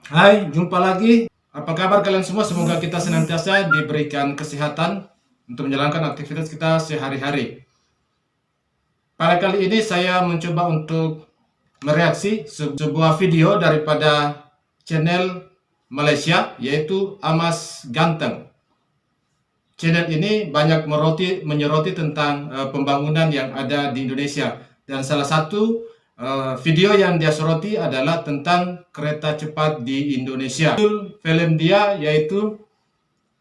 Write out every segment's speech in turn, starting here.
Hai, jumpa lagi. Apa kabar kalian semua? Semoga kita senantiasa diberikan kesehatan untuk menjalankan aktivitas kita sehari-hari. Pada kali ini saya mencoba untuk mereaksi sebuah video daripada channel Malaysia, yaitu Amas Ganteng. Channel ini banyak menyoroti tentang pembangunan yang ada di Indonesia. Dan salah satu video yang dia soroti adalah tentang kereta cepat di Indonesia. Film dia yaitu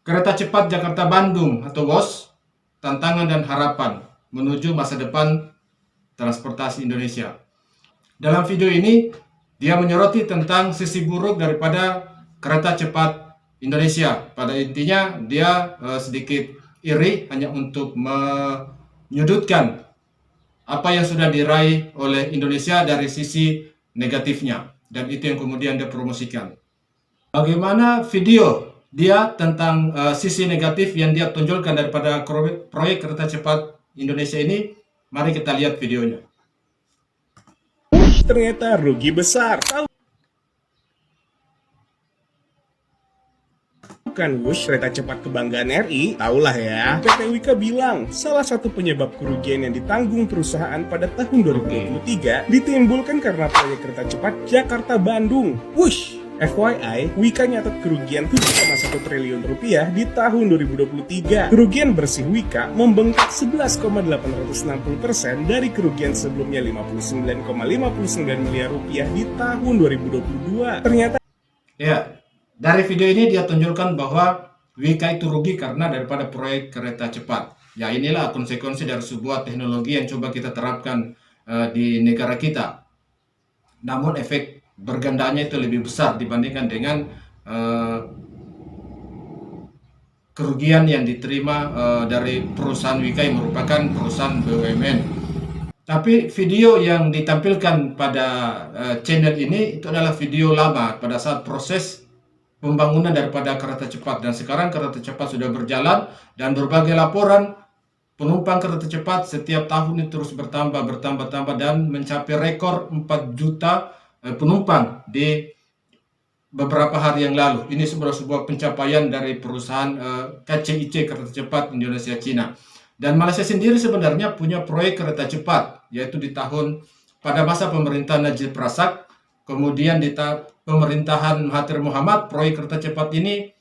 Kereta Cepat Jakarta-Bandung atau WOS, Tantangan dan Harapan menuju masa depan transportasi Indonesia. Dalam video ini, dia menyoroti tentang sisi buruk daripada kereta cepat Indonesia. Pada intinya, dia sedikit iri hanya untuk menyudutkan apa yang sudah diraih oleh Indonesia dari sisi negatifnya. Dan itu yang kemudian dia promosikan. Bagaimana video dia tentang sisi negatif yang dia tonjolkan daripada proyek kereta cepat Indonesia ini? Mari kita lihat videonya. Ternyata rugi besar. Tahu kan Wush, kereta cepat kebanggaan RI? Taulah ya. PT Wika bilang, salah satu penyebab kerugian yang ditanggung perusahaan pada tahun 2023 ditimbulkan karena proyek kereta cepat Jakarta-Bandung. Wush! FYI, Wika nyatet kerugian 7,1 triliun rupiah di tahun 2023. Kerugian bersih Wika membengkak 11,860% dari kerugian sebelumnya 59,59 miliar rupiah di tahun 2022. Ternyata Ya, dari video ini dia tunjukkan bahwa Wika itu rugi karena daripada proyek kereta cepat. Ya, inilah konsekuensi dari sebuah teknologi yang coba kita terapkan di negara kita. Namun efek bergandanya itu lebih besar dibandingkan dengan kerugian yang diterima dari perusahaan Wika yang merupakan perusahaan BUMN. Tapi video yang ditampilkan pada channel ini itu adalah video lama pada saat proses pembangunan daripada kereta cepat, dan sekarang kereta cepat sudah berjalan dan berbagai laporan penumpang kereta cepat setiap tahun ini terus bertambah dan mencapai rekor 4 juta penumpang di beberapa hari yang lalu. Ini sebuah pencapaian dari perusahaan KCIC, Kereta Cepat Indonesia Cina. Dan Malaysia sendiri sebenarnya punya proyek kereta cepat, yaitu pada masa pemerintahan Najib Razak, kemudian di pemerintahan Mahathir Mohamad, proyek kereta cepat ini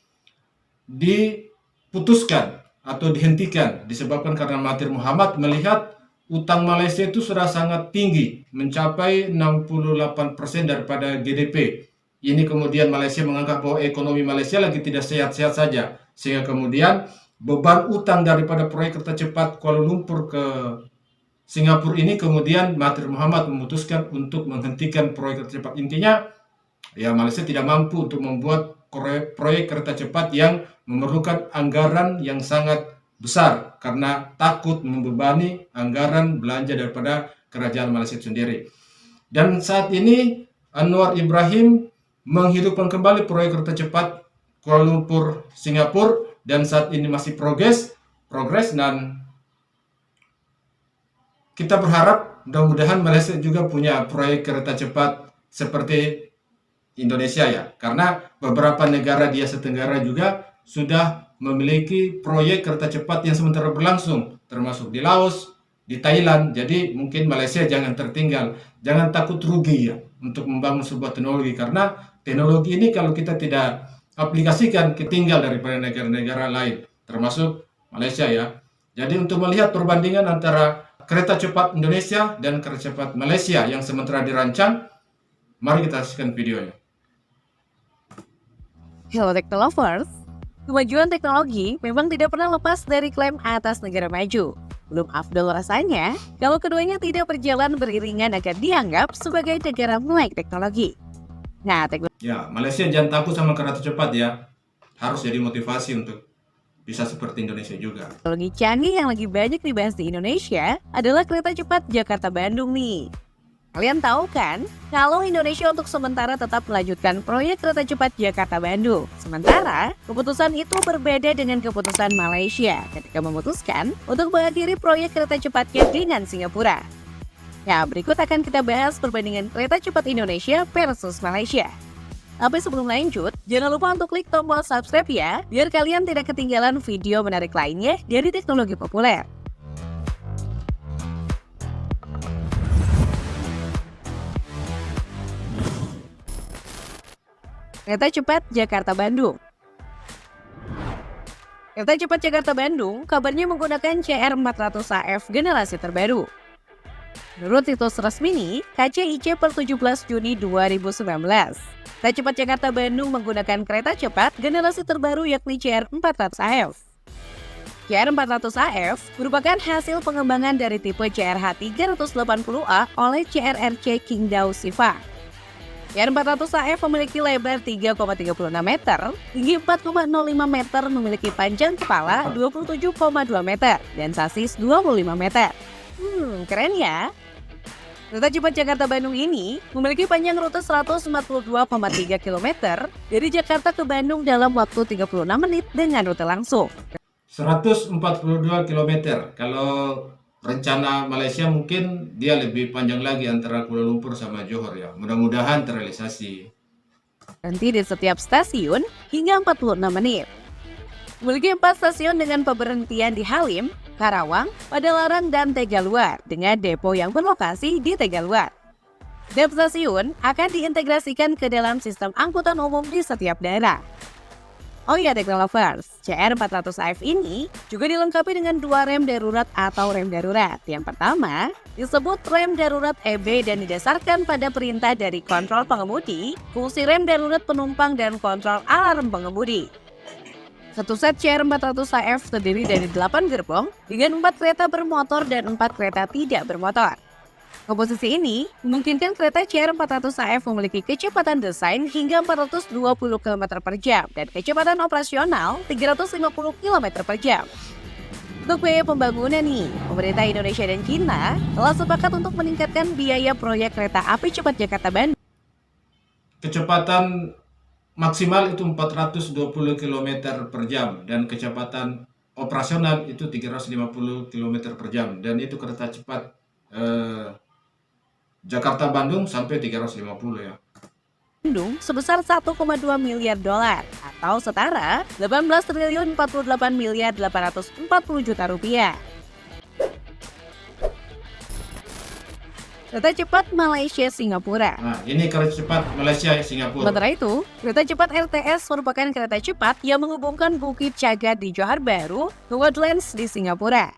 diputuskan atau dihentikan disebabkan karena Mahathir Mohamad melihat utang Malaysia itu sudah sangat tinggi, mencapai 68% daripada GDP. Ini kemudian Malaysia menganggap bahwa ekonomi Malaysia lagi tidak sehat-sehat saja, sehingga kemudian beban utang daripada proyek kereta cepat Kuala Lumpur ke Singapura ini kemudian Mahathir Mohamad memutuskan untuk menghentikan proyek kereta cepat. Intinya, ya Malaysia tidak mampu untuk membuat proyek kereta cepat yang memerlukan anggaran yang sangat besar karena takut membebani anggaran belanja daripada kerajaan Malaysia sendiri. Dan saat ini Anwar Ibrahim menghidupkan kembali proyek kereta cepat Kuala Lumpur Singapura, dan saat ini masih progres dan kita berharap mudah-mudahan Malaysia juga punya proyek kereta cepat seperti Indonesia ya, karena beberapa negara di Asia Tenggara juga sudah memiliki proyek kereta cepat yang sementara berlangsung, termasuk di Laos, di Thailand. Jadi mungkin Malaysia jangan tertinggal, jangan takut rugi ya untuk membangun sebuah teknologi, karena teknologi ini kalau kita tidak aplikasikan ketinggal daripada negara-negara lain, termasuk Malaysia ya. Jadi untuk melihat perbandingan antara kereta cepat Indonesia dan kereta cepat Malaysia yang sementara dirancang, mari kita saksikan videonya. Hello Technolovers, kemajuan teknologi memang tidak pernah lepas dari klaim atas negara maju. Belum afdol rasanya kalau keduanya tidak berjalan beriringan agar dianggap sebagai negara melek teknologi. Nah, Ya, Malaysia jangan takut sama kereta cepat ya. Harus jadi motivasi untuk bisa seperti Indonesia juga. teknologi canggih yang lagi banyak dibahas di Indonesia adalah kereta cepat Jakarta-Bandung nih. Kalian tahu kan, kalau Indonesia untuk sementara tetap melanjutkan proyek kereta cepat Jakarta-Bandung. Sementara, keputusan itu berbeda dengan keputusan Malaysia ketika memutuskan untuk mengakhiri proyek kereta cepatnya dengan Singapura. Nah, berikut akan kita bahas perbandingan kereta cepat Indonesia versus Malaysia. Tapi sebelum lanjut, jangan lupa untuk klik tombol subscribe ya, biar kalian tidak ketinggalan video menarik lainnya dari teknologi populer. Kereta cepat Jakarta-Bandung. Kereta cepat Jakarta-Bandung kabarnya menggunakan CR400AF generasi terbaru. Menurut situs resmi KCIC per 17 Juni 2019, kereta cepat Jakarta-Bandung menggunakan kereta cepat generasi terbaru yakni CR400AF. CR400AF merupakan hasil pengembangan dari tipe CRH 380A oleh CRRC Qingdao Siva. CR400AF memiliki lebar 3,36 meter hingga 4,05 meter, memiliki panjang kepala 27,2 meter dan sasis 25 meter. Keren ya? Kereta cepat Jakarta-Bandung ini memiliki panjang rute 142,3 km dari Jakarta ke Bandung dalam waktu 36 menit dengan rute langsung. 142 km. Kalau rencana Malaysia mungkin dia lebih panjang lagi antara Kuala Lumpur sama Johor ya. Mudah-mudahan terrealisasi. Berhenti di setiap stasiun hingga 46 menit. Memiliki 4 stasiun dengan pemberhentian di Halim, Karawang, Padalarang, dan Tegaluar dengan depo yang berlokasi di Tegaluar. Setiap stasiun akan diintegrasikan ke dalam sistem angkutan umum di setiap daerah. Oh ya Teknolovers, CR400AF ini juga dilengkapi dengan 2 rem darurat atau rem darurat. Yang pertama disebut rem darurat EB dan didasarkan pada perintah dari kontrol pengemudi, fungsi rem darurat penumpang, dan kontrol alarm pengemudi. Satu set CR400AF terdiri dari 8 gerbong dengan 4 kereta bermotor dan 4 kereta tidak bermotor. Komposisi ini memungkinkan kereta CR400AF memiliki kecepatan desain hingga 420 km per jam dan kecepatan operasional 350 km per jam. Untuk biaya pembangunan pemerintah Indonesia dan China telah sepakat untuk meningkatkan biaya proyek kereta api cepat Jakarta-Bandung. Kecepatan maksimal itu 420 km per jam dan kecepatan operasional itu 350 km per jam, dan itu kereta cepat Jakarta-Bandung sampai 350 ya. Bandung sebesar 1,2 miliar dolar atau setara 18 triliun 48 miliar 840 juta rupiah. Kereta cepat Malaysia-Singapura. Nah, ini kereta cepat Malaysia-Singapura. Sementara itu, kereta cepat RTS merupakan kereta cepat yang menghubungkan Bukit Cagat di Johor Bahru ke Woodlands di Singapura.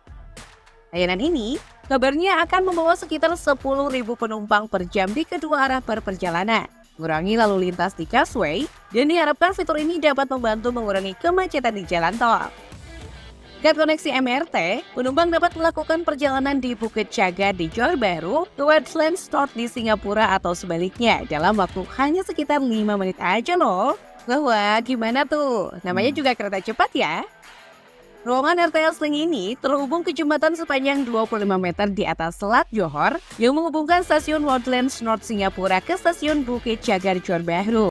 Layanan ini kabarnya akan membawa sekitar 10.000 penumpang per jam di kedua arah per perjalanan, mengurangi lalu lintas di Causeway, dan diharapkan fitur ini dapat membantu mengurangi kemacetan di jalan tol. Dekat koneksi MRT, penumpang dapat melakukan perjalanan di Bukit Cagat di Johor Bahru ke Woodlands North di Singapura atau sebaliknya dalam waktu hanya sekitar 5 menit aja loh. Wah, gimana tuh? Namanya juga kereta cepat ya. Ruangan RTS Link ini terhubung ke jembatan sepanjang 25 meter di atas Selat Johor yang menghubungkan stasiun Woodlands North Singapura ke stasiun Bukit Cagat Johor Bahru.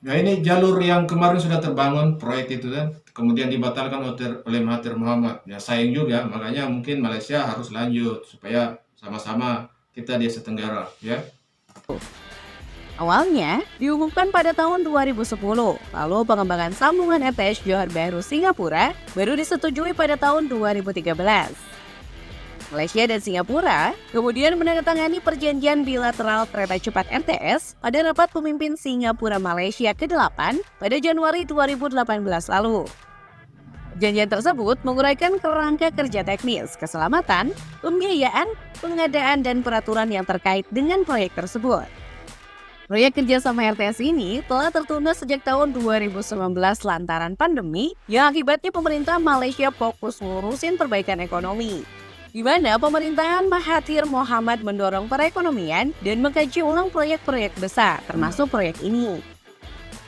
Nah, ini jalur yang kemarin sudah terbangun proyek itu kan, kemudian dibatalkan oleh Mahathir Mohamad. Ya sayang juga, makanya mungkin Malaysia harus lanjut supaya sama-sama kita di Asia Tenggara ya. Awalnya diumumkan pada tahun 2010, lalu pengembangan sambungan RTS Johor Bahru Singapura baru disetujui pada tahun 2013. Malaysia dan Singapura kemudian menandatangani perjanjian bilateral kereta cepat RTS pada rapat pemimpin Singapura Malaysia ke-8 pada Januari 2018 lalu. Perjanjian tersebut menguraikan kerangka kerja teknis, keselamatan, pembiayaan, pengadaan, dan peraturan yang terkait dengan proyek tersebut. Proyek kerjasama RTS ini telah tertunda sejak tahun 2019 lantaran pandemi yang akibatnya pemerintah Malaysia fokus ngurusin perbaikan ekonomi, di mana pemerintahan Mahathir Mohamad mendorong perekonomian dan mengkaji ulang proyek-proyek besar, termasuk proyek ini.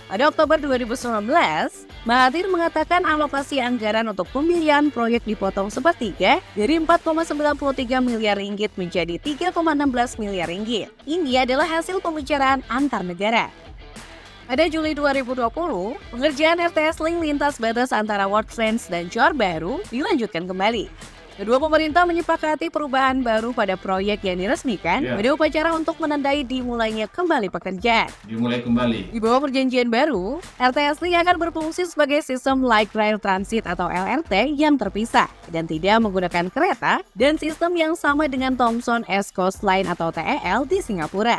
Pada Oktober 2019, Mahathir mengatakan alokasi anggaran untuk pembiayaan proyek dipotong sepertiga dari 4,93 miliar ringgit menjadi 3,16 miliar ringgit. Ini adalah hasil pembicaraan antar negara. Pada Juli 2020, pengerjaan RTS Link lintas batas antara Woodlands dan Johor Bahru dilanjutkan kembali. Kedua pemerintah menyepakati perubahan baru pada proyek yang diresmikan Ya. pada upacara untuk menandai dimulainya kembali pekerjaan. Dimulai kembali. Di bawah perjanjian baru, LTS Link akan berfungsi sebagai sistem Light Rail Transit atau LRT yang terpisah dan tidak menggunakan kereta dan sistem yang sama dengan Thomson East Coast Line atau TEL di Singapura.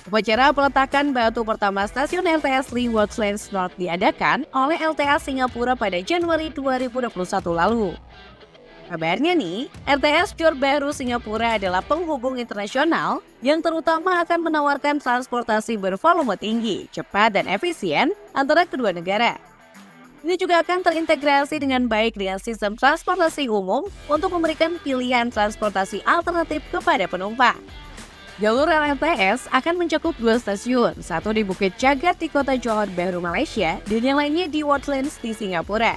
Upacara peletakan batu pertama stasiun LTS Link Wharflands North diadakan oleh LTA Singapura pada Januari 2021 lalu. Kabarnya nih, LTS Johor Bahru Singapura adalah penghubung internasional yang terutama akan menawarkan transportasi bervolume tinggi, cepat, dan efisien antara kedua negara. Ini juga akan terintegrasi dengan baik dengan sistem transportasi umum untuk memberikan pilihan transportasi alternatif kepada penumpang. Jalur LTS akan mencakup 2 stasiun, satu di Bukit Jagat di kota Johor Bahru, Malaysia, dan yang lainnya di Wharflands di Singapura.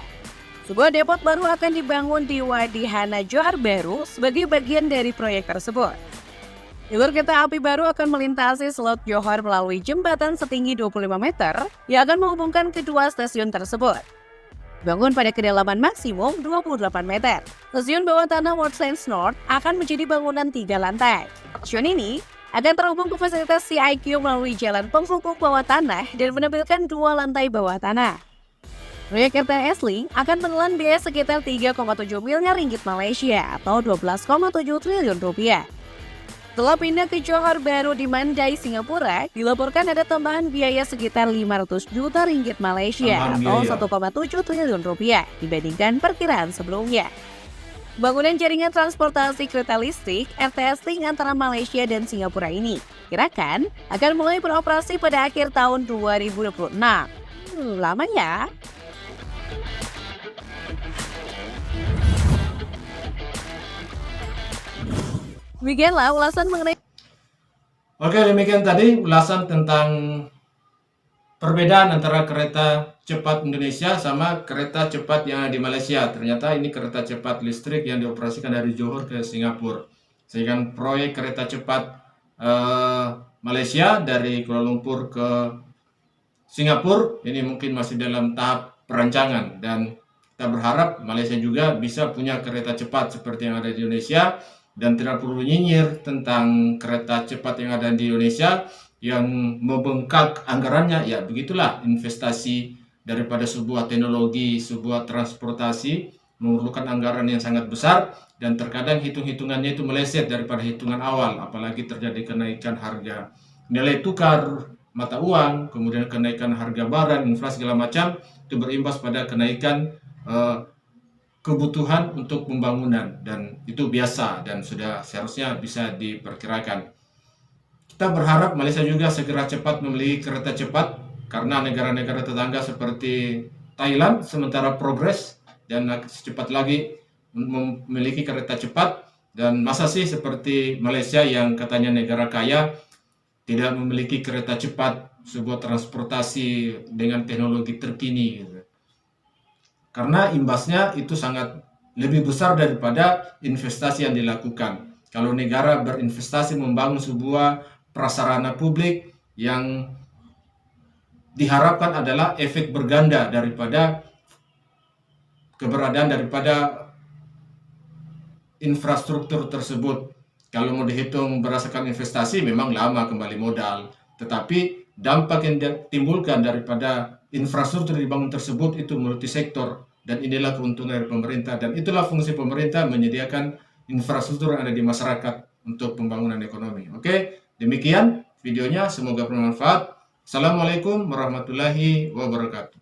Sebuah depot baru akan dibangun di Wadi Hana Johor Bahru sebagai bagian dari proyek tersebut. Jalur kereta api baru akan melintasi Selat Johor melalui jembatan setinggi 25 meter yang akan menghubungkan kedua stasiun tersebut. Bangun pada kedalaman maksimum 28 meter. Stasiun bawah tanah Wharflands North akan menjadi bangunan 3 lantai. Stasiun ini akan terhubung ke fasilitas CIQ melalui jalan penghubung bawah tanah dan menampilkan 2 lantai bawah tanah. Proyek LTS Link akan menelan biaya sekitar 3,7 miliar ringgit Malaysia atau 12,7 triliun rupiah. Setelah pindah ke Johor Bahru di Mandai, Singapura, dilaporkan ada tambahan biaya sekitar 500 juta ringgit Malaysia atau 1,7 triliun rupiah dibandingkan perkiraan sebelumnya. Bangunan jaringan transportasi kereta listrik LTS Link antara Malaysia dan Singapura ini kirakan akan mulai beroperasi pada akhir tahun 2026. Lama ya? Demikianlah ulasan mengenai Oke, demikian tadi ulasan tentang perbedaan antara kereta cepat Indonesia sama kereta cepat yang ada di Malaysia. Ternyata ini kereta cepat listrik yang dioperasikan dari Johor ke Singapura. Sehingga proyek kereta cepat Malaysia dari Kuala Lumpur ke Singapura ini mungkin masih dalam tahap perancangan, dan kita berharap Malaysia juga bisa punya kereta cepat seperti yang ada di Indonesia, dan tidak perlu nyinyir tentang kereta cepat yang ada di Indonesia yang membengkak anggarannya. Ya begitulah, investasi daripada sebuah teknologi, sebuah transportasi memerlukan anggaran yang sangat besar, dan terkadang hitung-hitungannya itu meleset daripada hitungan awal, apalagi terjadi kenaikan harga nilai tukar mata uang, kemudian kenaikan harga barang, inflasi segala macam, itu berimbas pada kenaikan kebutuhan untuk pembangunan, dan itu biasa dan sudah seharusnya bisa diperkirakan. Kita berharap Malaysia juga segera cepat memiliki kereta cepat, karena negara-negara tetangga seperti Thailand sementara progres dan secepat lagi memiliki kereta cepat, dan masa sih seperti Malaysia yang katanya negara kaya tidak memiliki kereta cepat, sebuah transportasi dengan teknologi terkini gitu. Karena imbasnya itu sangat lebih besar daripada investasi yang dilakukan. Kalau negara berinvestasi membangun sebuah prasarana publik yang diharapkan adalah efek berganda daripada keberadaan daripada infrastruktur tersebut. Kalau mau dihitung berdasarkan investasi memang lama kembali modal, tetapi dampak yang ditimbulkan daripada infrastruktur dibangun tersebut itu multisektor, dan inilah keuntungan dari pemerintah, dan itulah fungsi pemerintah menyediakan infrastruktur yang ada di masyarakat untuk pembangunan ekonomi. Oke, demikian videonya, semoga bermanfaat. Assalamualaikum warahmatullahi wabarakatuh.